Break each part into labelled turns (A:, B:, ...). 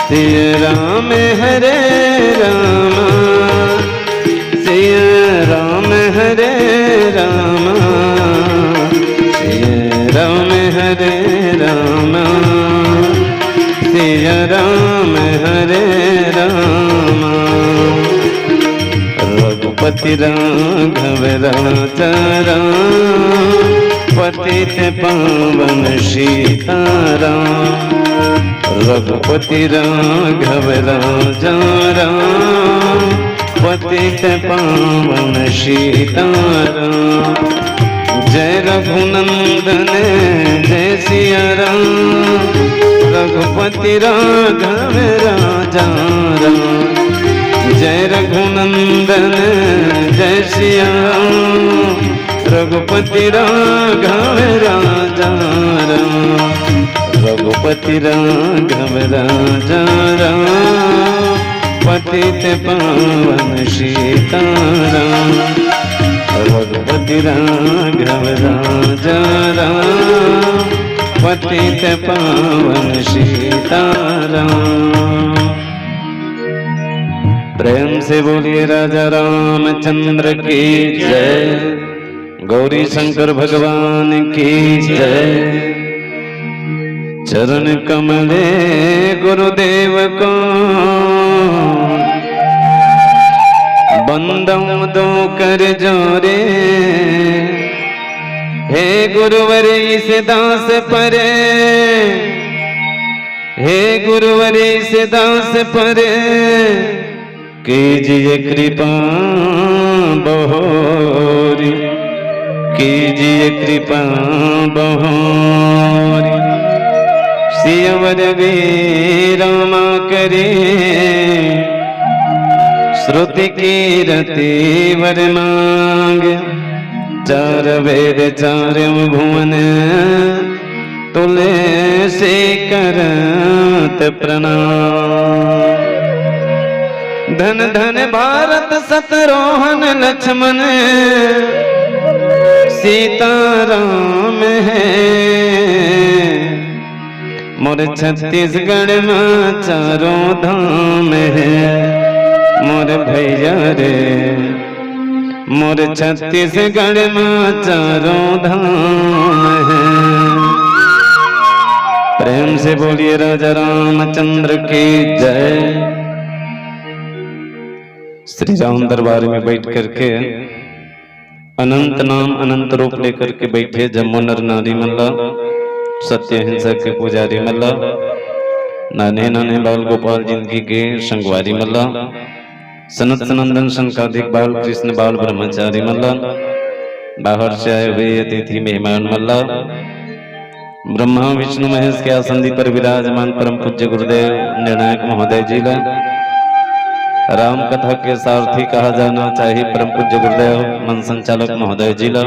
A: सिया राम हरे राम, सिया राम हरे राम, सिया राम हरे राम, सिया राम हरे राम। रघुपति राघव राजा राम, पतित पावन सीताराम। रघुपति राघव राजा राम, पतित पावन सीताराम। जय रघुनंदन जय सिया राम, रघुपति राघव राजा राम। जय रघुनंदन जय सिया राम, रघुपति राघव राजा राम। रघुपति राघव राजा राम, पतित पावन सीताराम। रघुपति राघव राजा राम, पतित पावन सीताराम। प्रेम से बोलिए राजा रामचंद्र की जय, गौरी शंकर भगवान की जय। चरण कमले गुरुदेव को बंदों दो कर जोरे। हे गुरुवर इस दास परे, हे गुरुवर इस दास परे, कीजिए कृपा बहोरी, कीजिए कृपा बहोरी। सियवर वीरमा करे, श्रुति कीरति वर मांग। चार वेद चार भुवन, तुले से करत प्रणाम। धन धन भारत शतरोहन लक्ष्मण, सीताराम है। मोर छत्तीसगढ़ में चारों धाम है, मोर भैया रे। मोर छत्तीसगढ़ में चारों धाम है। प्रेम से बोलिए राजा रामचंद्र की जय। श्री राम दरबार में बैठ करके अनंत नाम अनंत रूप लेकर के बैठे जम्मू नर नारी मल्ला, सत्य हिंसा के पुजारी मल्ला, नाने नाने बाल गोपाल जिंदगी के संगवारी मल्ला, सनत सनंदन संकादिक बाल कृष्ण बाल ब्रह्मचारी मल्ला, बाहर से आए हुए अतिथि मेहमान मल्ला, ब्रह्मा विष्णु महेश के आसंदी पर विराजमान परम पूज्य गुरुदेव निर्णायक महोदय जी ला, राम कथा के सारथी कहा जाना चाहिए परम पूज्य गुरुदेव मन संचालक महोदय जी ला,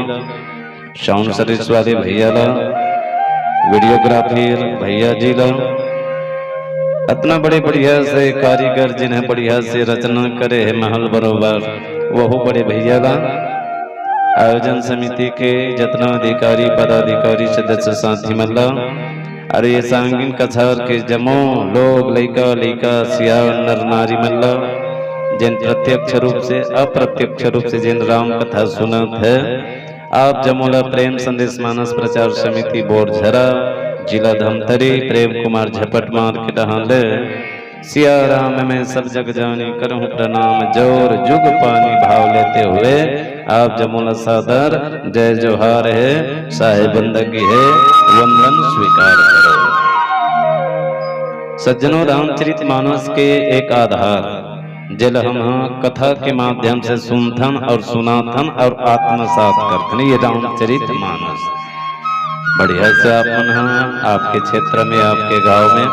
A: साउंड सर्विस वाले भैया ला, वीडियोग्राफी भैया जी ला, इतना बड़े बढ़िया से कारीगर जिन्हें बढ़िया से रचना करे है महल बरोबर, वह बड़े भैया ला, आयोजन समिति के जितना अधिकारी पदाधिकारी सदस्य साथी मल्ला, अरे ये सांगीन कछार के जमो लोग लइका लइका सिया नर नारी मल्ला, जिन प्रत्यक्ष रूप से अप्रत्यक्ष रूप से जिन राम कथा सुनत है, आप जमोला प्रेम संदेश मानस प्रचार समिति बोरझरा जिला धमतरी प्रेम कुमार झपट मार के डहाले सिया राम में सब जग जानी करूं प्रणाम जोर जुग पानी भाव लेते हुए आप जमोला सादर जय जोहार है साहेब बंदगी है वंदन स्वीकार करो। सज्जनों, रामचरित मानस के एक आधार जल हम कथा के माध्यम से सुनथन और सुनाथन और आत्मसात करथन, ये रामचरित मानस बढ़िया से आप मन आपके क्षेत्र में आपके गांव में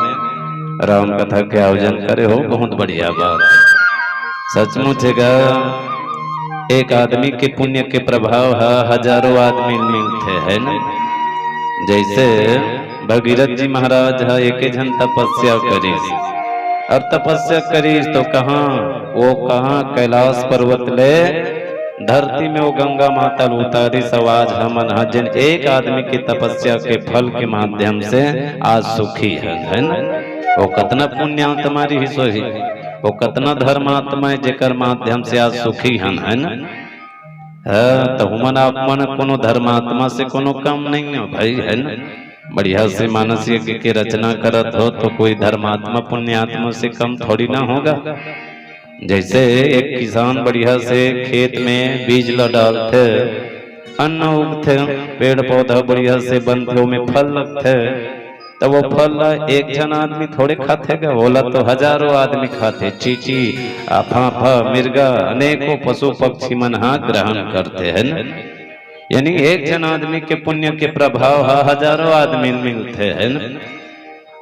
A: राम कथा के आयोजन करे हो, बहुत बढ़िया बात। सचमुच एक आदमी के पुण्य के प्रभाव है हजारों आदमी मिलते है न। जैसे भगीरथ जी महाराज है एक जन तपस्या करी और तपस्या करी तो कहाँ कैलाश पर्वत ले धरती में वो गंगा माता उतारी सवाज हमन जिन एक आदमी की तपस्या के फल के माध्यम से आज सुखी है न। वो कतना पुण्यात्मा रही सोही, वो कतना धर्मात्मा है जेकर माध्यम से आज सुखी हन, है ना। तो हुमन आप मन कोनो धर्मात्मा से कोनो कम नहीं हो भाई, है ना। बढ़िया से मानस यज्ञ की रचना करत हो तो कोई धर्मात्मा पुण्यात्मा से कम थोड़ी ना होगा। जैसे एक किसान बढ़िया से खेत में बीज ल डालते, अन्न उगते, पेड़ पौधा बढ़िया से बनते, में फल लगते, तो वो फल एक जन आदमी थोड़े खाते का, बोला तो हजारों आदमी खाते। चींटी, आफाफा, मिर्गा, अनेकों पशु पक्षी मन ग्रहण करते हैं न। यानी एक जन आदमी के पुण्य के प्रभाव हजारों आदमी मिलते हैं न।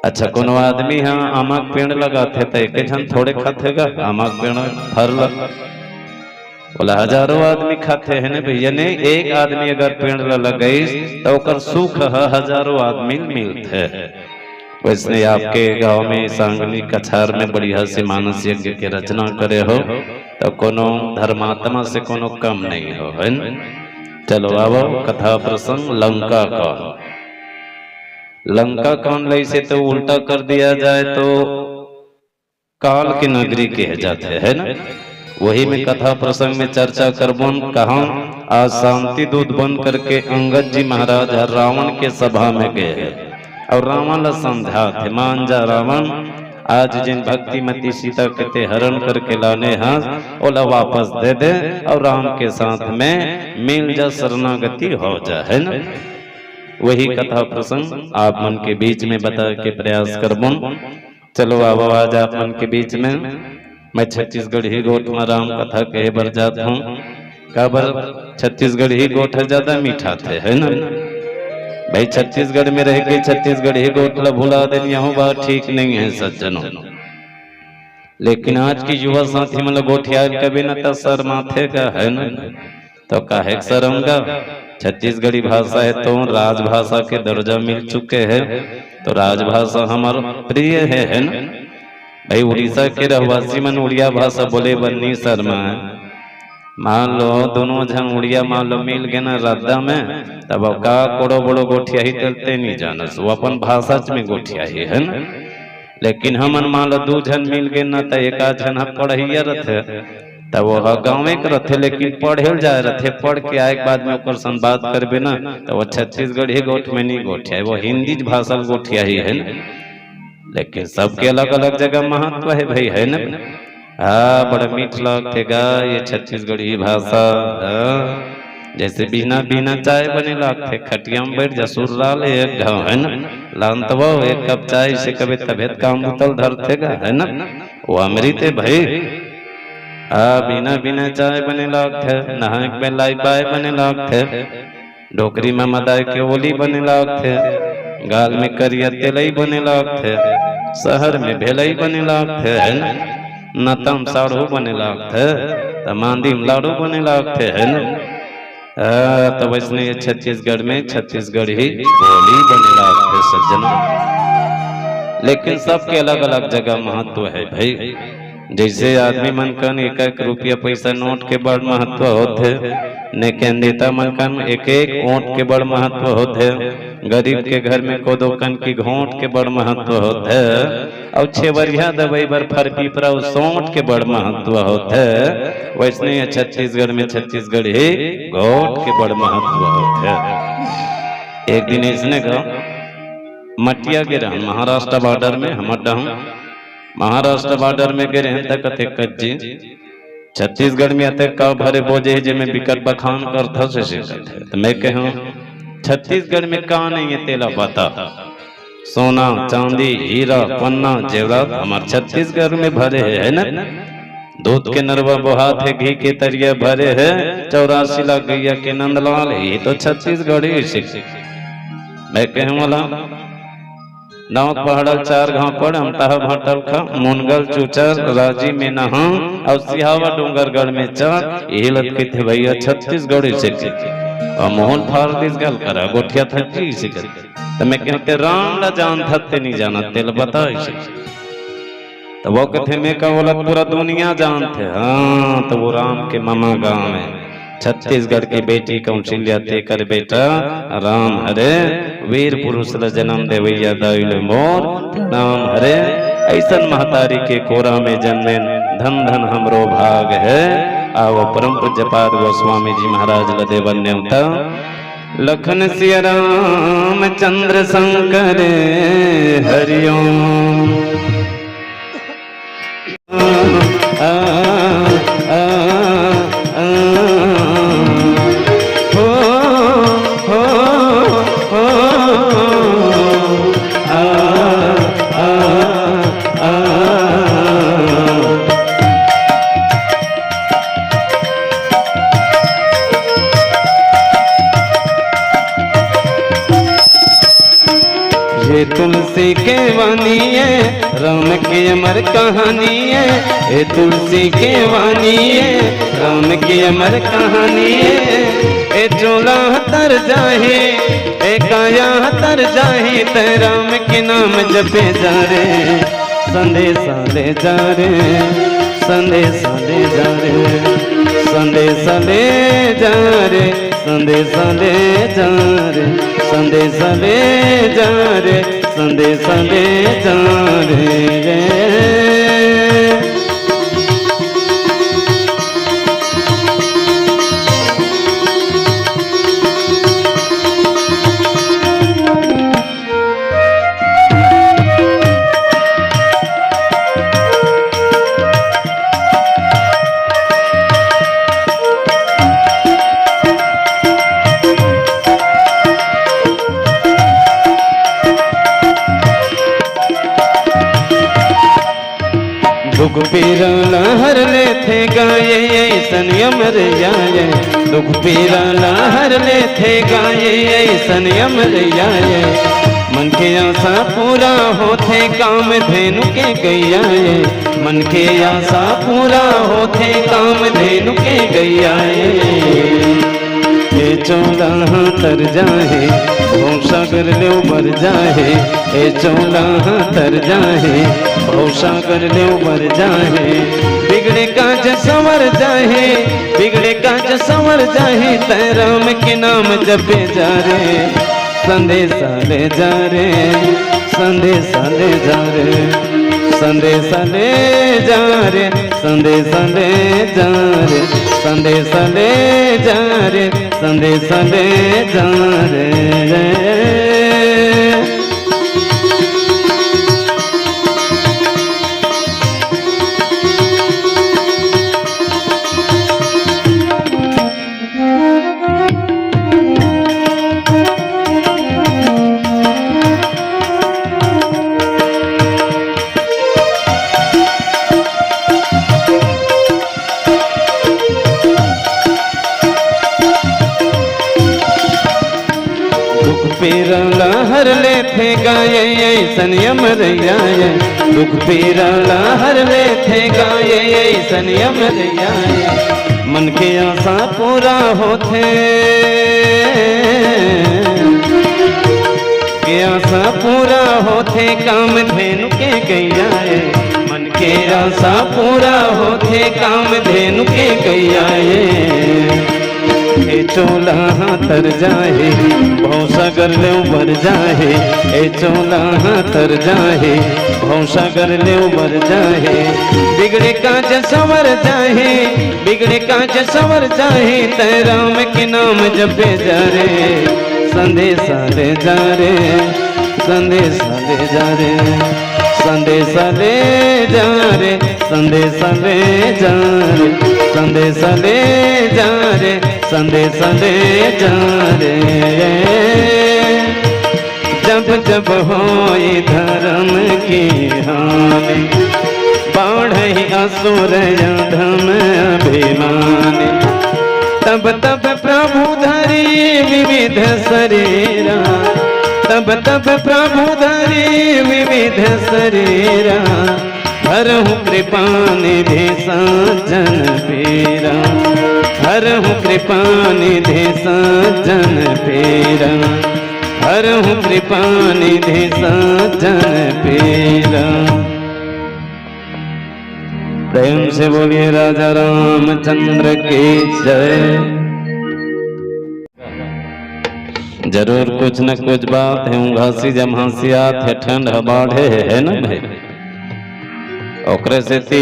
A: अच्छा कोनो आदमी हाँ आमक पेड़ लगाते तो एक जन थोड़े खाते का आमक पेड़ फल, बोला हजारों आदमी खाते हैं ना भैया। ने एक आदमी अगर पेड़ लगाई तो ओकर सुख हजारों आदमी मिलते है। वैसे आपके गांव में सांगनी कछार में बढ़िया से मानस यज्ञ के रचना करे हो तो कोनो धर्मात्मा से कोनो कम नहीं हो, है न। चलो आओ कथा प्रसंग लंका का। लंका कौन लई से तो उल्टा कर दिया जाए तो काल की नगरी कह जाते है ना। वही में कथा प्रसंग में चर्चा करबन कहा आज शांति दूत बन करके अंगद जी महाराज रावण के सभा में गए और रावण ला समझा थे, मान जा रावण, आज जिन भक्तिमती सीता के हरण करके लाने हैं ओला वापस दे दे और राम के साथ में मिल जा, शरणागति हो जा, है ना। वही कथा प्रसंग आप मन के बीच में बता के प्रयास करबन। चलो अब आज आप मन के बीच में मैं छत्तीसगढ़ ही गोठ में राम कथा कहे बर जाता हूँ। काबर छत्तीसगढ़ ही गोठ ज्यादा मीठा थे, है ना भाई। छत्तीसगढ़ में रह के छत्तीसगढ़ ही गोठ ला भुला देनी हो बात ठीक नहीं है सज्जनों। लेकिन आज की युवा साथी मतलब गोठिया कभी न तो सर माथे का, है ना, तो काहे शर्मगा। छत्तीसगढ़ी भाषा है तो राजभाषा के दर्जा मिल चुके हैं, तो राजभाषा हमारा प्रिय है ना भाई। उड़ीसा के रहवासी मन उड़िया भाषा बोले बन्नी शर्मा। मान लो दोनों जन उड़िया मान लो मिल गए ना रद्दा में, तब का कोड़ो बड़ो गोठिया ही चलते नहीं जानस, वो अपन भाषा में गोठिया ही, है ना। लेकिन हमन मान लो दो जन मिल गए ना तो एक जन पढ़िया रथे, तब वो गाँव के रथे लेकिन पढ़े जाए रथे, पढ़ के आए के बाद में ओकर संग बात करबे ना तो वो छत्तीसगढ़ ही गोठ में नहीं गोठिया, वो हिंदी भाषा गोठिया ही, है ना। लेकिन सबके अलग अलग जगह महत्व है भाई, है ना। हाँ बड़ा मीठ लगतेगा ये छत्तीसगढ़ी भाषा। जैसे बिना बिना चाय बने लगते, खटिया में बैठ जा सुर्रा ले एक घाव, है ना, लानतवा एक कप चाय से कभी तबियत काम बोतल धरतेगा, है ना, वो अमृत है भाई। बिना बिना चाय बने लगते, नहाए में लाई बाय बने लगते, डोकरी में मदाई के ओली बने लगते, गाल में करिया तेलई बने लगते, शहर में भेलई बने लगते, है ना, नतम साड़ू बने लगते, मांदी में लाड़ू बने लगते, है ना। तो वैसे छत्तीसगढ़ में छत्तीसगढ़ ही बोली बने लगते सज्जनों। लेकिन सबके अलग अलग जगह महत्व है भाई। जैसे आदमी मन कन एक एक रुपया पैसा नोट के बड़ महत्व होते, ने नेता मन कन एक एक ओट के बड़ महत्व होते, गरीब के घर में कोदो कन की घोट के बड़ महत्व होते, और छेवरिया दवाई बर फर पीपरा सोट के बड़ महत्व होते। वैसे छत्तीसगढ़ में छत्तीसगढ़ ही घोट के बड़ महत्व होते। एक दिन इसने कहा मटिया गिरा महाराष्ट्र बॉर्डर में, हम महाराष्ट्र बॉर्डर में गिरे हैं तक कच्ची छत्तीसगढ़ में अतः का भरे बोझे जे में बिकट बखान करता से तो मैं कहूं छत्तीसगढ़ में का नहीं है तेला पता, सोना चांदी हीरा पन्ना जेवरात हमारे छत्तीसगढ़ में भरे है ना। दूध के नरवा बोहा थे, घी के तरिया भरे है, 84 लाख गैया के नंदलाल, ये तो छत्तीसगढ़ ही। मैं कहूं वाला नाव पहाड़ल 4 घाव पड़ हमता भाटल खा मुनगल चूचर राजी में नहा और सिहावा डूंगरगढ़ में चार हिलत के थे भैया छत्तीसगढ़ से और मोहन फारदिस गल करा गोठिया थी से तो मैं कहते राम ला जान थते नहीं जाना तेल बता इसे तो वो कहते मैं का बोला पूरा दुनिया जानते। हाँ तो वो राम के मामा गांव में छत्तीसगढ़ की बेटी कौशल्या तेकर बेटा राम हरे वीर पुरुष ला जन्म देवैया दाइल मोर प्रणाम हरे। ऐसन महतारी के कोरा में जन्मे धन धन हमरो भाग है। आओ परम पूज्यपाद गोस्वामी जी महाराज लदे बन्यवता लखन सिया राम चंद्र शंकर हरिओम। ये तुलसी के वाणी है राम की अमर कहानी है। ये तुलसी के वाणी है राम की अमर कहानी है। ए चोला तर जाहे ए काया तर जाहे ते राम के नाम जपे जा रे। संदेशा ले जा रे संदेशा ले जा रे संदेशा ले जा रे संदेशा ले जा रे संदेशा ले जा रे संदेशा ले जा रे। दुख पीरा लहर ले थे गाये सनियम रियाये। दुख पीरा लहर ले थे गाये सनियम रियाये। मन के आशा पूरा होते काम धेनु के गैयाये। मन के आशा पूरा होते काम धेनु के गैयाये। ए चौला तर जाहे भवसागर ले उबर जाहे। ए चौला तर जाहे भवसागर ले उबर जाहे। बिगड़े काज संवर जाहे बिगड़े काज संवर जाहे तै राम के नाम जपे जा रे। संदेशा ले जा रे संदेशा ले जा रे संदेशा ले जा रे संदेशा ले जा रे संदेशा ले जा रे संदेशा ले जा रे। पीरा लहर ले थे गाये सनियम रियाये। दुख पीरा लहर ले थे गाये सनियम रियाये। मन के आशा पूरा होते के आशा पूरा होते काम धेनु के गैयाये। मन के आशा पूरा होते काम धेनु के गैयाये। ए चोला तर जाहे भवसागर ले उबर जाहे। ए चोला तर जाहे भवसागर ले उबर जाहे। बिगड़े काज संवर जाहे बिगड़े काज संवर जाहे तै राम के नाम जपे जा रे। संदेशा ले जा रे संदेशा ले जा रे संदेशा ले जा रे संदेशा ले जा रे संदेशा ले जा रे संदेशा ले जा रे। जब जब होई धर्म की हानि बढ़ई असुर धन अभिमान। तब तब प्रभु धरी विविध शरीरा तब तब प्रभु धरी विविध शरीरा। हरहु कृपा निधि सज्जन पीरा हरहु कृपा निधि सज्जन पीरा हरहु कृपा निधि सज्जन पीरा। प्रेम से बोलिए राजा रामचंद्र की जय। जरूर कुछ न कुछ बात है घासी जब हंसियात है ठंड बाढ़े है ना भाई। ओकरे से ती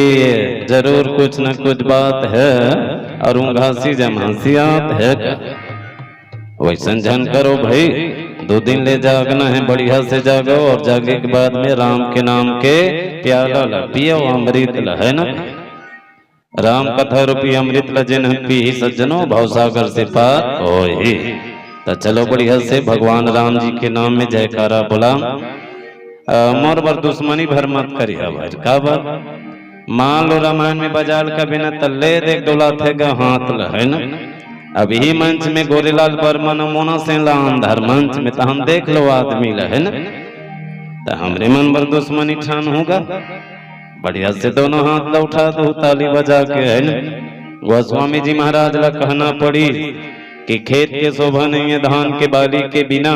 A: जरूर कुछ न कुछ बात है और घासी जमासियात है का वैसन जन करो भाई। 2 दिन ले जागना है, बढ़िया से जागो और जागे के बाद में राम के नाम के प्याला ला पियो, अमृत ला है ना। राम कथा रूपी अमृत ला जिन पी सज्जनों भवसागर से पार होए। तो चलो बढ़िया से भगवान राम जी के नाम में जयकारा बोला। मोर बर दुश्मनी भर मत करिया भाई का बात। मान लो रामायण में बाजार का बिना तल्ले देख डोला थे हाथ ला है ना। अभी मंच में गोरेलाल बर्मन मोना से अंधार मंच में तो हम देख लो आदमी ला है ना। तो हमरे मन पर दुश्मनी ठान होगा, बढ़िया से दोनों हाथ ला उठा दो ताली बजा के है ना। गोस्वामी जी महाराज ला कहना पड़ी कि खेत के शोभा नहीं है धान के बाली के बिना,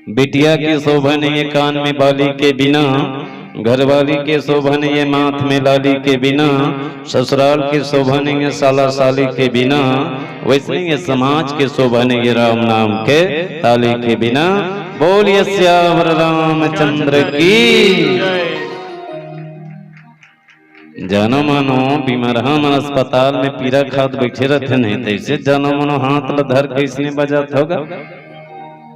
A: बिटिया की शोभा नहीं है कान में बाली के बिना, घरवाली के शोभा नहीं है माथ में लाली के बिना, ससुराल की शोभा नहीं है साला साली के बिना, वैसे ही समाज के शोभा नहीं है राम नाम के ताली के बिना। बोलिए श्यावर रामचंद्र की। जानो मानो बीमार हम अस्पताल में पीरा खाद बैठे रहते नहीं थे, इसे जानो मानो हाथ ला धर के इसने बजात होगा।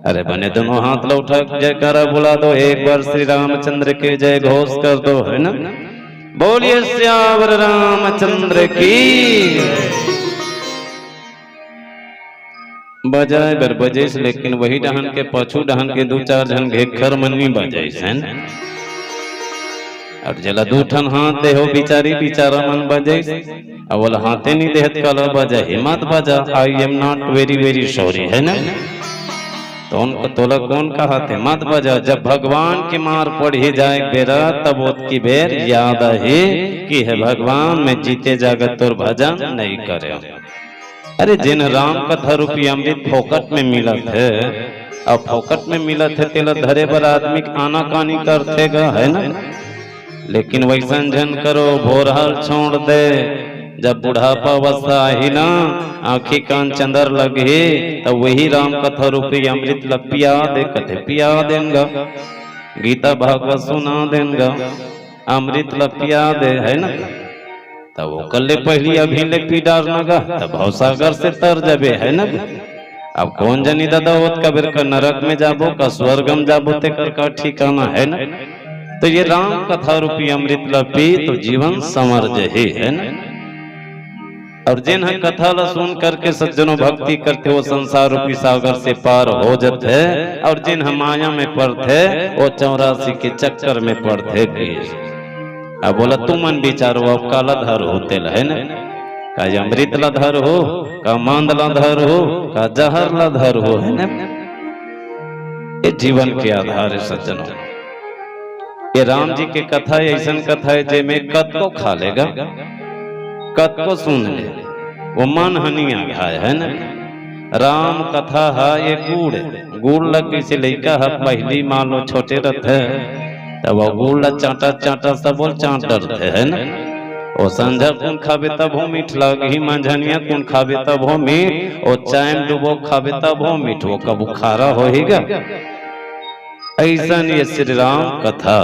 A: अरे बने दोनों हाथ ला उठा जयकारा बुला दो, एक बार श्री रामचंद्र के जय घोष कर दो है ना। बोलिए श्यावर रामचंद्र की। बजाए बर बजेस, लेकिन वही डहन के पछू डहन के 2-4 जन घेखर मन्नी बजाइस है ना। और जला 2 ठन हाथ दे हो बिचारी बिचारा मन बजाइस, अवल हाथे नहीं देहत कला बजा हिम्मत बजा। I am not very sorry है ना। तो उनको तोला कौन कहा थे मत बजा। जब भगवान की मार पड़ ही जाए बेरा तब उसकी बेर याद है कि है भगवान में जीते जागत तोर भजन नहीं करे। अरे जिन राम कथा रूपी अमृत फोकट में मिला थे, अब फोकट में मिला थे तेला धरे पर आदमी आना कानी करते गा है ना। लेकिन वैसन जन करो भोरहल छोड़ दे, जब बुढ़ापा अवस्था ही ना आंखी कान चंदर लगे तो वही राम कथा रूपी अमृत ला पिया दे, कथे पिया देंगा, गीता भागवत सुना देंगा, अमृत ला पिया दे है ना। तब वो कल पहली अभी ले पी डारनगा तब भवसागर से तर जाबे है ना। अब कौन जनी दादा होत कबीर का नरक में जाबो का स्वर्गम जाबो ते कर का ठिकाना है ना। तो ये राम कथा रूपी अमृत ला पी तो जीवन समर जही है ना। और जिन कथा ला सुन करके सज्जनों भक्ति करते वो संसार रूपी सागर से पार हो जाते हैं। और जिन माया में पड़ते वो 84 के चक्कर में पड़ते। अब बोला तू मन विचारो अब काला धर होते है ना, का अमृत ला धर हो, का मांद ला धर हो, का जहर ला धर हो है ना। ये जीवन के आधार है सज्जनों। ये राम जी की कथा ऐसा कथा है जे में कद को खा लेगा कद को सुन ले, वो मन हनिया घाय है ना। राम कथा है ये गुड़ लग से लैका है पहली मान लो छोटे रहते तब वो गुड़ ला चाटा चाटा सब बोल चाट डरते है ना। वो संझा कौन खाबे तब हो मीठ लगी, मंझनिया कौन खाबे तब हो मीठ, और चाय डुबो खाबे तब हो मीठ, वो कबू खारा होएगा। ऐसा ये श्री राम कथा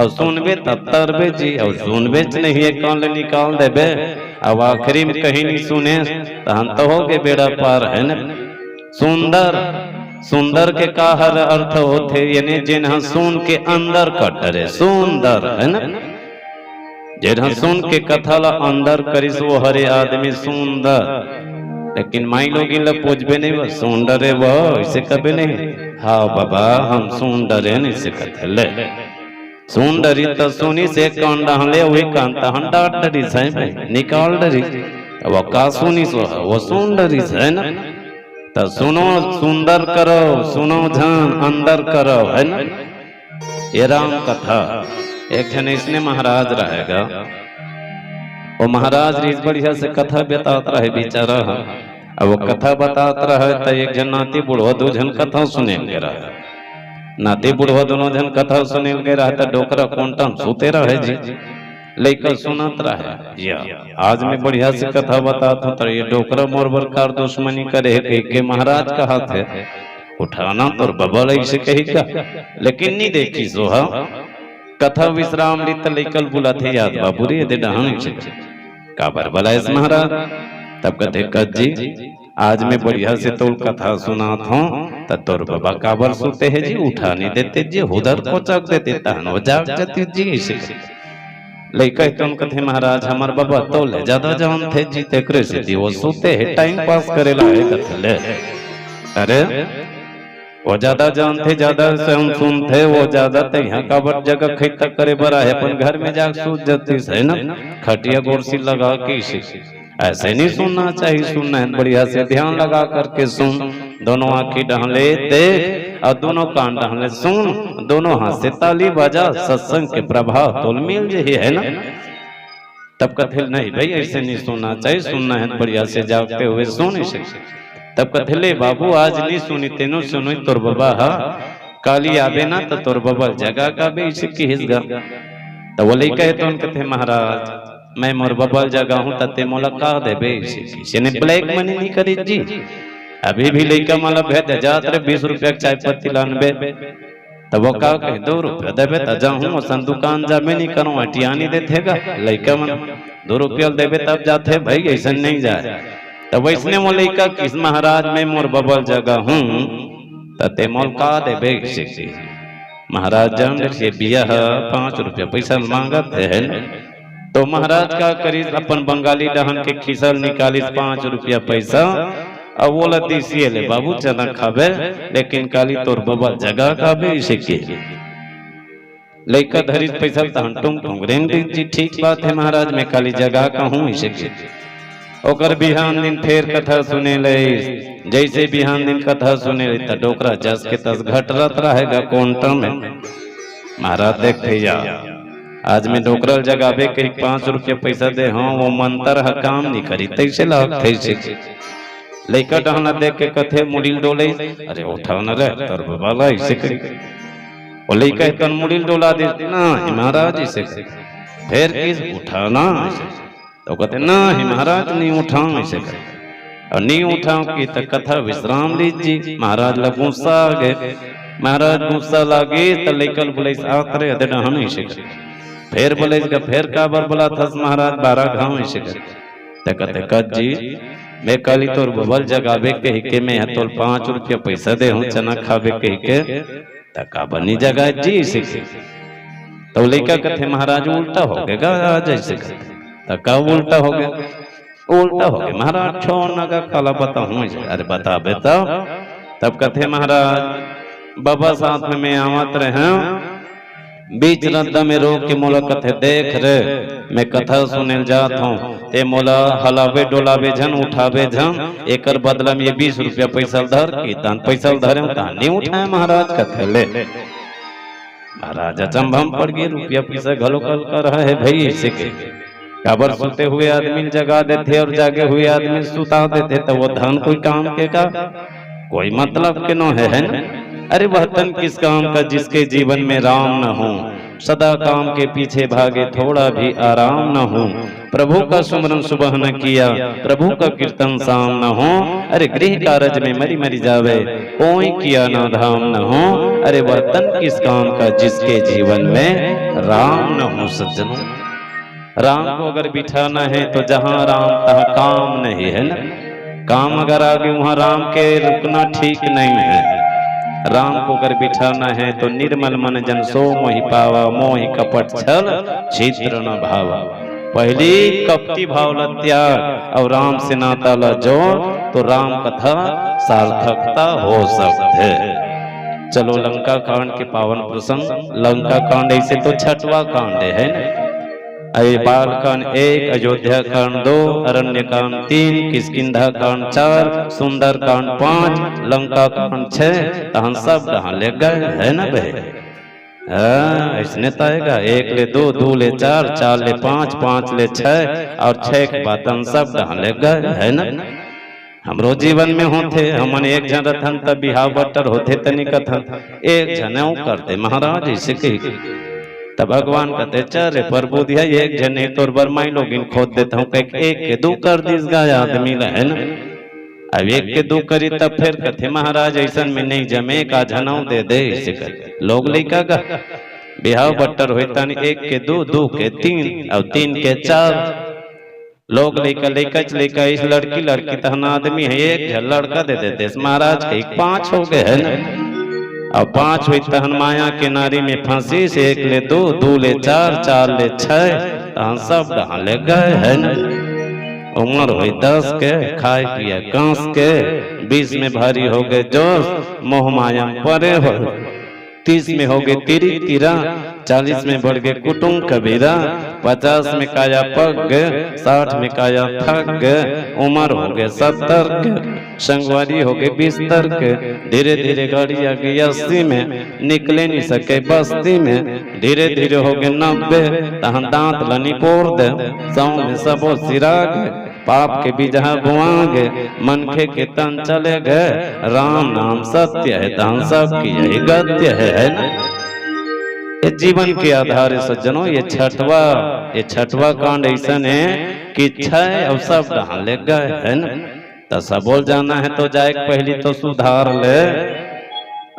A: और सुनबे तब तरबे जी, और सुनबे नहीं है कान निकाल देबे। अब आखिरी में कहीं नहीं सुने तो हम तो हो गए बेड़ा पार है ना। सुंदर सुंदर के का हर अर्थ होते यानी जिन्हा सुन के अंदर कटरे सुंदर है ना। जिन्हा सुन के कथा ला अंदर करिस वो हरे आदमी सुंदर। लेकिन माई लोग इन पूछबे नहीं वो सुंदर है वो इसे कभी नहीं। हाँ बाबा हम सुंदर है इसे कथे ले सुंदरी तो सुनी से कान डाले वही कान तहन डाट डरी से निकाल डरी वो का सुनी सो वो सुंदरी है ना। तो सुनो सुंदर करो, सुनो ध्यान अंदर करो है ना। ये राम कथा एक जन इसने महाराज रहेगा, वो महाराज रीस बढ़िया से कथा बताता रहे बेचारा। अब वो कथा बताता रहे तो एक जन नाती बुढ़वा 2 जन कथा सुने के रहा। नाती बुढ़वा दोनों जन कथा सुने के रहा तो डोकरा कोंटम सोते रहे जी लेकर सुनत रहे। आज मैं बढ़िया से कथा बताता हूँ तो ये डोकरा मोर बरकार दुश्मनी करे के महाराज कहा थे उठाना तो बबल ऐसे कही का, लेकिन नहीं देखी सोहा कथा विश्राम ली त लइकल बुला थे याद बाबू रे दे डहान से काबर बलायस महाराज। तब कहते कद जी आज मैं बढ़िया से तो कथा सुनात हूँ त तोर बाबा काबर सोते है जी, उठा नहीं देते जी, उधर को चक देते तहन वो जाग जाते जी। इसे लइका तुम कथे महाराज हमार बाबा तो ले ज्यादा जान थे जी, तेकरे से वो सोते है टाइम पास करेला है कथले। अरे वो ज्यादा जान थे, ज्यादा सुन थे, वो ज्यादा ते यहाँ काबर जगह खैता करे बरा है, अपन घर में जाग सूझ जाती है ना, खटिया कुर्सी लगा के। ऐसे नहीं सुनना चाहिए, सुनना है बढ़िया से ध्यान लगा करके सुन। दोनों आंखें ढहले देख और दोनों कान ढहले सुन, दोनों हाथ से ताली बजा, सत्संग के प्रभाव तोल मिल जे है ना। तब कथे नहीं भाई ऐसे नहीं सुनना चाहिए, सुनना है बढ़िया से जागते हुए सुन। तब कथे ले बाबू आज नहीं सुनी तेनो सुनो तोर बाबा हा काली आवे ना तो तोर बाबा जगह का भी इसकी हिस्सा। तो बोले कहे तो कथे महाराज मैं मोर बबल जगह हूँ तते मोला का देबे, किसी ने ब्लैक मनी नहीं करी जी। अभी भी लइका माला भेद जात रे 20 रुपया चाय पत्ती लानबे, तब वो का कहे 2 रुपया देबे त जाहूं सन दुकान जाबे नहीं करूं अटियानी देथेगा लइका मन 2 रुपया देबे तब जाते भाई, ऐसा नहीं जाए। तब वैसने मो लइका किस महाराज मैं मोर बबल जगह हूँ तते मोल का देबे। महाराज जान से बिया 5 रुपया पैसा मांगत है, तो महाराज का करीब अपन बंगाली डहन के खिसल निकालिस 5 रुपया पैसा अब वो लतीसी ले बाबू चना खाबे, लेकिन काली तोर बबल जगह खाबे इसे के लइका धरी पैसा तहन टुंग टुंग रेंग जी। ठीक बात है महाराज मैं काली जगह का हूँ इसे के। ओकर बिहान दिन फेर कथा सुने ले, जैसे बिहान दिन कथा सुने ले त डोकरा जस के तस घटरत रहेगा कोंटा में। महाराज देखते जा आज मैं डोकरल जगावे कहीं 5 रुपया पैसा दे, हाँ वो मंत्र है काम नहीं करी तैसे लाग तैसे। लइका डहना देख के कथे मुड़िल डोले, अरे उठाओ न रे तोर बाबा ऐसे करी। वो लइका तन मुड़िल डोला दे ना महाराज ऐसे फिर किस उठाना, तो कहते ना महाराज नहीं उठाऊं ऐसे और नहीं उठाऊं की तो कथा विश्राम लीजिए। महाराज ला गुस्सा आ गए, महाराज गुस्सा लागे तो लइकल बोले आत रे अदे डहन ऐसे फिर बोले फिर काबर बोला था महाराज 12 घाव ऐसे कर। कहते कद जी मैं काली तोर बबल जगावे कही के मैं तोल 5 रुपया पैसा दे हूँ चना खावे कही के काबर नहीं जगा जी इसे। तो लइका कथे महाराज उल्टा हो गया आज ऐसे का उल्टा हो गया, उल्टा हो गया महाराज छोड़ना का काला बताऊं। अरे बता बेटा। तब कथे महाराज बाबा साथ में मैं आवत रहे बीच रद्दा में रोक के मोला कथे देख रे मैं कथा सुने जात हूँ ते मोला हलावे डोलावे झन उठावे झन, एकर बदला में ये 20 रुपया पैसा धर की तान पैसा धरे नहीं उठाए महाराज कथे ले। महाराज अचंभम पड़ गए, रुपया पैसा घलो कल कर रहा है भाई इसे के काबर सोते हुए आदमी जगा देते और जागे हुए आदमी सुता देते, तो वो धन कोई काम के का कोई मतलब के नो है न? अरे वह तन किस काम का जिसके जीवन में राम न हो, सदा काम के पीछे भागे थोड़ा भी आराम न हो, प्रभु का सुमरन सुबह न किया प्रभु का कीर्तन शाम न हो, अरे गृह कारज में मरी मरी जावे कोई किया ना धाम न हो। अरे वह तन किस काम का जिसके जीवन में राम न हो। सज्जनों राम को अगर बिठाना है तो जहाँ राम तहाँ काम नहीं है ना, काम अगर आगे वहाँ राम के रुकना ठीक नहीं है। राम को अगर बिठाना है तो निर्मल मन जन सो मोहि पावा, मोहि कपट छल छिद्र न भावा। पहली कपटी भाव ल त्याग और राम से नाता ल जोड़ तो राम कथा सार्थकता हो सकते। चलो लंका कांड के पावन प्रसंग, लंका कांड ऐसे तो 6वां कांड है ना। बाल कांड 1, अयोध्या कांड 2, अरण्य कांड 3, किष्किंधा कांड 4, सुंदर कांड 5, लंका कांड 6, तहन सब कहाँ ले गए है ना भाई। ऐसने तयगा 1 ले 2, 2 ले 4, 4 ले 5, 5 ले 6 और 6 के बाद सब कहाँ ले गए है ना। हमरो जीवन में होते हमन एक जन रथन तब बिहाव बटर होते तनिक कथन एक जने करते महाराज इसे कही। तब भगवान कहते चल प्रभु दिया एक जने तोर बर माई लोगिन खोद देता हूँ, एक के 2 कर दिस गाय आदमी है ना। अब 1 के 2 करी तब फिर कहते महाराज ऐसा में नहीं जमे का झनाऊ दे दे इसे कर लोग लइका का बिहाव बट्टर होता नहीं, 1 के 2, 2 के 3 और 3 के 4 लोग लेकर इस लड़की तहन आदमी है, एक लड़का दे देते महाराज के 5 हो गए है ना। और 5 हुई तहन माया के नारी में फंसी से 1 ले 2, 2 ले 4, 4 ले 6 तहन सब डहा ले गए है ना। उम्र हुई 10 के, खाए पिए कांस के, 20 में भारी हो गए जोश, मोह माया परे हो, 30 में हो गए तिरी तिरा, 40 में बढ़ गए कुटुंब कबीरा, 50 में काया पग, 60 में काया थक, उम्र हो गए 70 के, संगवारी हो गए 20 के, धीरे धीरे गाड़ी आ गई 80 में, निकले नहीं सके बस्ती में, धीरे धीरे हो गए 90, तहन दांत लनी पोर दे, 100 में सबो सिराग, पाप के बीजा बुआगे, मनखे के तन चले गए, राम नाम सत्य है तहन सबकी यही गत्य है ना। ये जीवन के आधार सज्जनों, ये छठवा कांड ऐसा है कि 6 और सब डहा ले गए है ना। तो सब बोल जाना है तो जाए पहली तो सुधार ले,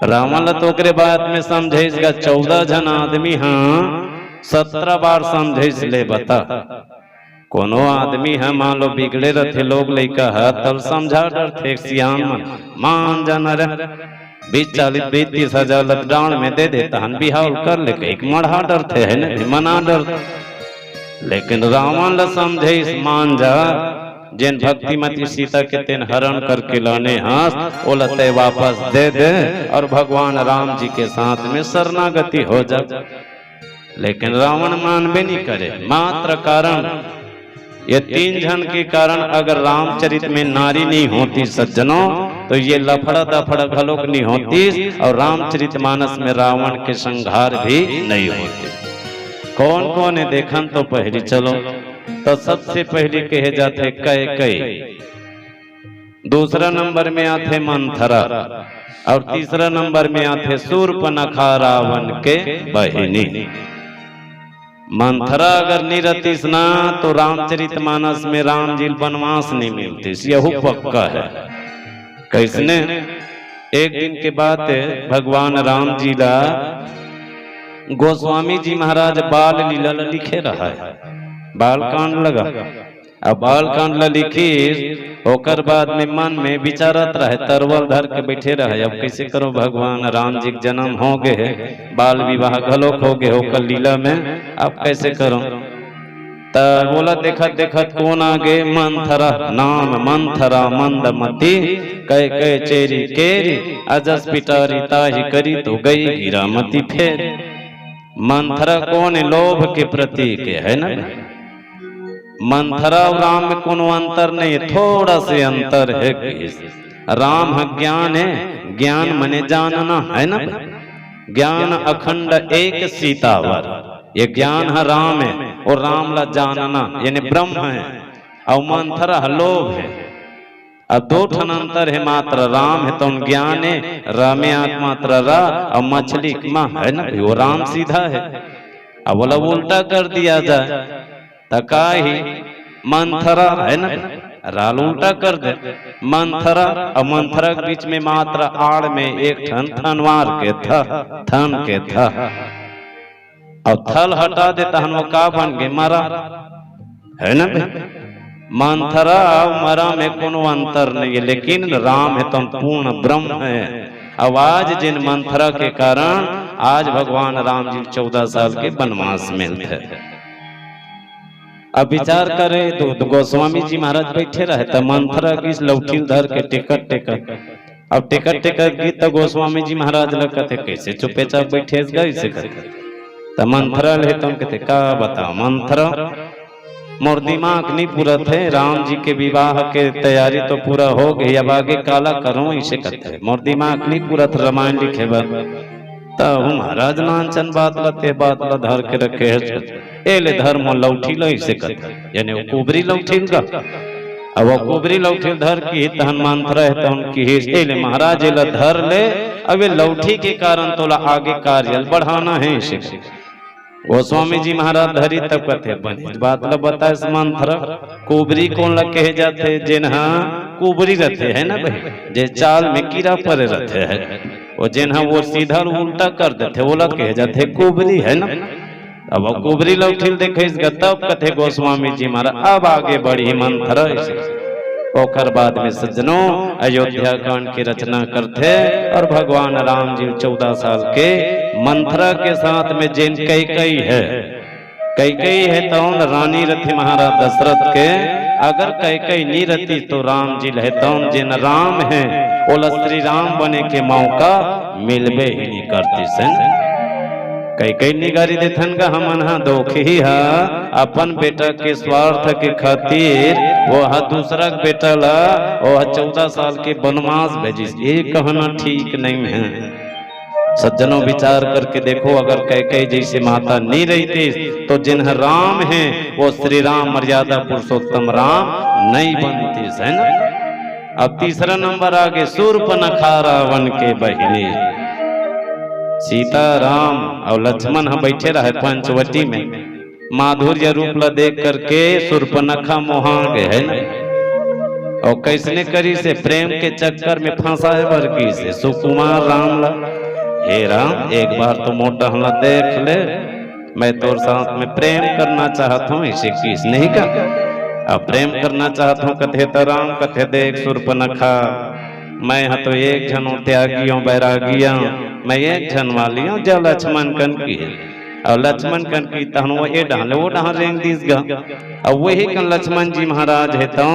A: रावण तो ओकरे बात में समझेगा 14 जन आदमी, हाँ 17 बार समझेस ले बता। कोनो आदमी है मान लो बिगड़े रहते लोग लैका है तब समझा डरते सियाम मान जाना रे 20-40-30 हजार लॉकडाउन में दे देता हन बिहार कर ले एक मढ़ा डरते है ना मना डर। लेकिन रावण ल समझे इस मान जा जिन भक्तिमती सीता के तेन हरण करके लाने हाथ ओलते वापस दे दे और भगवान राम जी के साथ में शरणागति हो जा। लेकिन रावण मानबे नहीं करे, मात्र कारण ये 3 जन के कारण अगर रामचरित में नारी नहीं होती सज्जनों तो ये लफड़ा दफड़ा घलोक नहीं होती और रामचरित मानस में रावण के संहार भी नहीं होते। कौन कौन है देखन तो पहली चलो तो सबसे पहले कहे जाते कैकेयी, दूसरा नंबर में आते मंथरा और तीसरा नंबर में आते शूर्पणखा रावण के बहिनी। मंथरा अगर नहीं रहती ना तो रामचरितमानस में राम जी वनवास नहीं मिलती, यही पक्का है। कैसने एक दिन के बाद भगवान राम जी ला गोस्वामी जी महाराज बाल लीला लिखे रहा है, बाल कांड लगा। अब बाल कांड लिखी होकर बाद में मन में विचारत रहे, तरवल धर के बैठे रहे अब कैसे करो भगवान राम जी के जन्म हो गए, बाल विवाह घलोक हो गए होकर लीला में, अब कैसे करो। तब बोला देखत देखत कौन आगे मंथरा नाम मंथरा मंदमती कह चेरी केरी अजस पिटारी ताही करी तो गई हीरामती फेर। मंथरा कौन है? लोभ के प्रतीक है ना। मंथरा और राम में कोनो अंतर नहीं है, थोड़ा से अंतर है। राम है ज्ञान है, ज्ञान मने जानना है ना। ज्ञान अखंड एक सीतावर, ये ज्ञान है राम है और राम ला जानना यानी ब्रह्म है। और मंथरा लोभ है। अब 2 ठन अंतर है मात्र, राम है तो ज्ञान है, रामे आंख मात्र रा और मछली माँ है ना, वो राम सीधा है। अब बोला उल्टा कर दिया जाए तका ही मंथरा है ना, राल उल्टा कर दे मंथरा। और मंथरा के बीच में मात्र आड़ में एक ठन थनवार के था, थन के था और थल हटा देता हन वो का बन गए मरा है ना। मंथरा और मरा में कोनो अंतर नहीं है, लेकिन राम है तो पूर्ण ब्रह्म है। अब आज जिन मंथरा के कारण आज भगवान राम जी 14 साल के वनवास में थे। अब विचार करे तो गोस्वामी जी महाराज बैठे रहे तो मंथरा की लौठी धर के टिकट अब टिकट गीत तो गोस्वामी जी महाराज लगते कैसे चुपे चाप बैठे गए तो मंथरा ले तुम कहते का बताओ मंथरा मोर दिमाग नहीं पूरा थे, राम जी के विवाह के तैयारी तो पूरा हो गई, अब आगे काला करो इसे कहते मोर दिमाग नहीं पूरा था रामायण लिखे तब महाराज नानचन बात ला धर के रखे एले धर्म लौठी लो इसे कहते यानी वो कुबरी लौठी का। अब वो कुबरी लौठी धर की तहन मंथरा है तो उनकी एले महाराज एला धर ले। अब ये लौठी के कारण तोला आगे कार्य बढ़ाना है इसे। गोस्वामी जी महाराज धरी तब कहते बने बात ला बताए मंथरा कुबरी कौन ला कहे जाते जिन्हा कुबरी रहते है ना भाई, जे चाल में कीड़ा पड़े रहते है वो जिन्हा वो सीधा उल्टा कर देते वो लोग कह जाते कुबरी है ना। अब वो कुबरी लोग ठीक देखे तब कथे गोस्वामी जी महाराज अब आगे बढ़ी मंथरा। ओकर बाद में सज्जनों अयोध्या कांड की रचना करते और भगवान राम जी 14 साल के मंथरा के साथ में जिन कई है तो रानी रथी महाराज दशरथ के अगर कई नहीं रहती तो राम जी रहता जिन राम है ओला श्री राम बने के मौका मिलबे ही नहीं करती सन। कई निगारी देथन का हमन हा दोख ही हा अपन बेटा के स्वार्थ के खातिर वो हा दूसरा बेटा ला वो 14 साल के वनवास भेजिस। ये कहना ठीक नहीं है। सज्जनों विचार करके देखो अगर कई जैसे माता नहीं रहती तो जिन्ह राम है वो श्री राम मर्यादा पुरुषोत्तम राम नहीं बनती है ना। अब तीसरा नंबर आगे शूर्पणखा रावण के बहिनी सीता राम और लक्ष्मण हम बैठे रहे पंचवटी में माधुर्य रूप ला देख करके शूर्पणखा मोहा गए है ना। और कैसने करी से प्रेम के चक्कर में फंसा है वर्गी से सुकुमार राम ला। हे राम एक बार तो मोटा हमला देख ले मैं तोर साथ में प्रेम करना चाहता हूँ इसे किस नहीं का। अब प्रेम करना चाहता हूँ कथे तो राम कथे देख शूर्पणखा मैं यहाँ तो एक जन त्यागियों बैरागिया मैं एक जन वाली हूँ जो लक्ष्मण कन की और लक्ष्मण कन की तहन वो ये डाले वो डाल रेंग दिस गा। अब वही कन लक्ष्मण जी महाराज है तो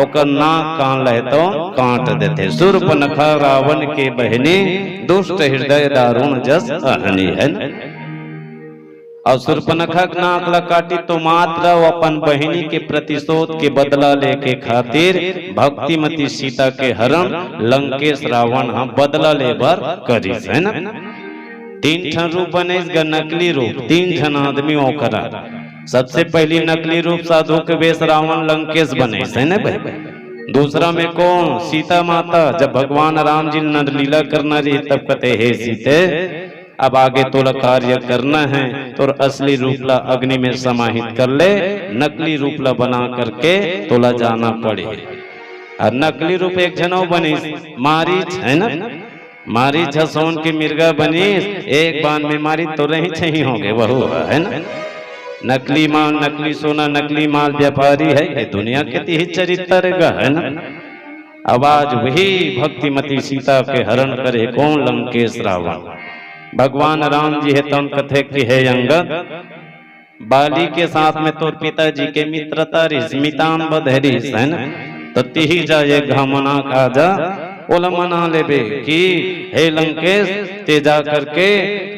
A: ओकर नाक कान ले तो काट देते। शूर्पणखा रावण के बहनी दुष्ट हृदय दारुण जस अहनी है ना। और शूर्पणखा नाक ला काटी तो मात्र वो अपन बहिनी के प्रतिशोध के बदला लेके खातिर भक्तिमती सीता के हरण लंकेश रावण हम बदला लेबर करी है ना। 3 ठन रूप बने नकली रूप 3 जन आदमी ओकरा। सबसे पहली नकली रूप साधु के वेश रावण लंकेश बने है ना भाई। दूसरा में कौन सीता माता जब भगवान राम जी ने लीला करना रही तब कहते हे सीते अब आगे तोला कार्य करना है तो असली रूपला अग्नि में समाहित कर ले नकली रूपला बना करके तोला जाना पड़े। और नकली रूप एक जनों बनी मारीच है ना। मारीच हसोन की मिर्गा बनी एक बाण में मारी तो रही छही होंगे वह है ना। नकली माल नकली सोना नकली माल व्यापारी है ये दुनिया के ही चरित्र है ना। अब आज वही भक्तिमती सीता के हरण करे कौन लंकेश रावण। भगवान राम जी है तो कथे की है अंगद बाली के साथ में तोर पिताजी के मित्रता स्मितान बधरी है ना। तो तिही जाए घमना काजा ओला मना लेबे कि हे लंकेश ते जा करके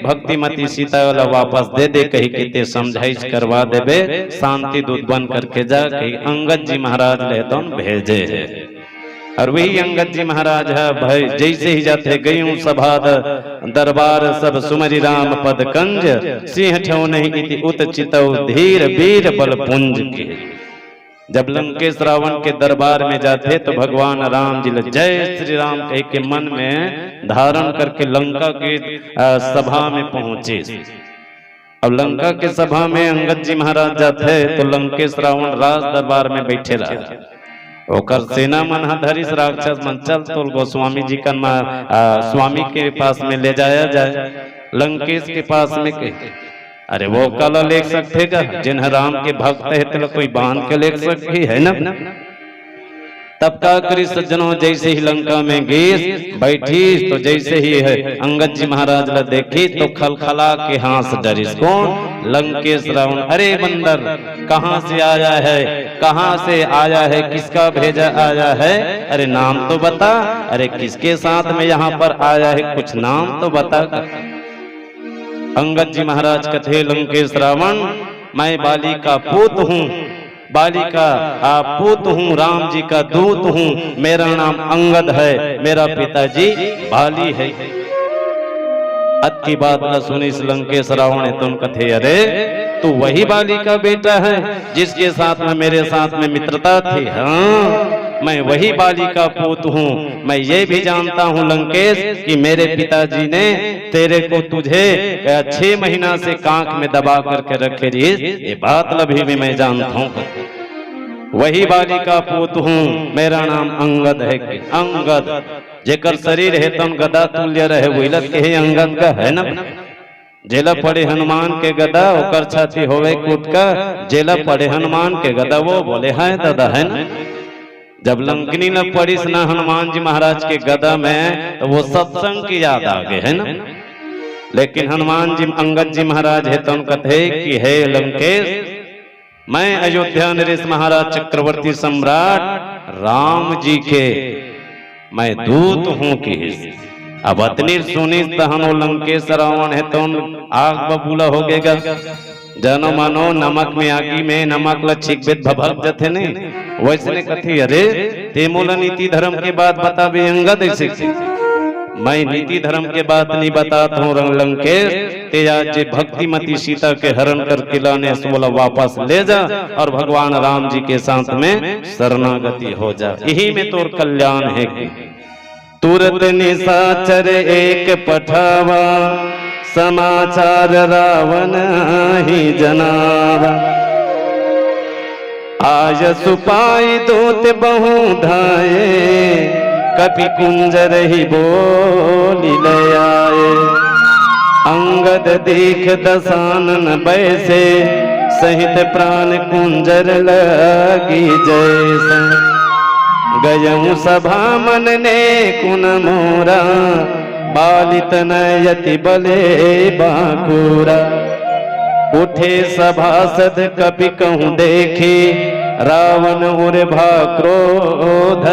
A: भक्तिमती सीता वाला वापस दे दे कही के ते समझाइश करवा देबे शांति दूत बन करके जा कही अंगद जी महाराज ले तो भेजे है। और वही अंगद जी महाराज है भाई जैसे ही जाते गयूं सभा दरबार सब सुमरि राम पद कंज सिंह ठो नहीं इति उत चितौ धीर वीर बल पुंज के। जब लंकेश रावण के दरबार में जाते तो भगवान राम जी जय श्री राम कह के मन में धारण करके लंका की सभा में पहुंचे। अब लंका के सभा में अंगद जी महाराज जाते तो लंकेश रावण राज दरबार में बैठे रहा। ओकर सेना मन धरिस राक्षस मन चल तो गोस्वामी जी का स्वामी के पास में ले जाया जाए लंकेश के पास में के। अरे वो कला लेख सकते का जिन्ह राम के भक्त है तो कोई बांध के लेख सकती है ना। तब का करी सज्जनों जैसे ही लंका में गई बैठी तो जैसे ही है अंगद जी महाराज ला देखी तो खलखला के हाथ डरिस कौन लंकेश रावण। अरे बंदर कहाँ से आया है कहाँ से आया है किसका भेजा आया है अरे नाम तो बता। अरे किसके साथ में यहाँ पर आया है कुछ नाम तो बता। अंगद जी महाराज कथे लंकेश रावण मैं बाली का पुत हूँ बाली का पुत हूँ राम जी का दूत हूँ मेरा नाम अंगद है मेरा पिताजी बाली है। अत की बात न सुनी लंकेश रावण है तुम कथे अरे तू वही बाली का बेटा है जिसके साथ में मेरे साथ में मित्रता थी। हाँ मैं वही बाली का पुत हूँ। मैं ये भी जानता हूँ लंकेश कि मेरे पिताजी ने तेरे को तुझे 6 महीना से कांख में दबा करके रखे रही ये बात लभी भी मैं जानता हूँ। वही बाली का पूत हूँ, मेरा नाम अंगद है। अंगद जेकर शरीर है तन गदा तुल्य रहे, वही के अंगद का है ना। जेला पड़े हनुमान के गदा ओकर छाती होवे कूट का, जेला पड़े हनुमान के गदा वो बोले है दादा, है ना। जब लंकनी न पड़ी ना हनुमान जी महाराज के गदा में, तो वो सत्संग की याद आ गए, है ना। लेकिन हनुमान जी अंगद जी महाराज है तो कथे कि है लंकेश, मैं अयोध्या नरेश महाराज चक्रवर्ती सम्राट राम जी के मैं दूत हूं कि अब अतनी सुनी तहनो लंकेश रावण है तो आग बबूला हो गएगा। जानो मानो नमक में आगी में नमक लक्षिक वेद भभक जथे नहीं वैसे कथी, अरे ते मोला नीति धर्म के बात बता भी अंगद ऐसे मैं नीति धर्म के बात नहीं बताता हूँ लंकेश, ते आज भक्तिमती सीता के हरण करके लाने से बोला वापस ले जा और भगवान राम जी के साथ में शरणागति हो जा, यही में तोर कल्याण है। तुरत निशाचर एक पठावा समाचार रावण ही जनावा, आज सुपाई दूत बहु धाये कपि कुंजर ही बोली ले आए। अंगद देख दसानन बैसे सहित प्राण कुंजर लगी जैसे, गयऊ सभा मन ने कुन मोरा बालित नयति बले बाकुरा। उठे सभासद कपि कहूँ देखे रावण उर भा क्रोध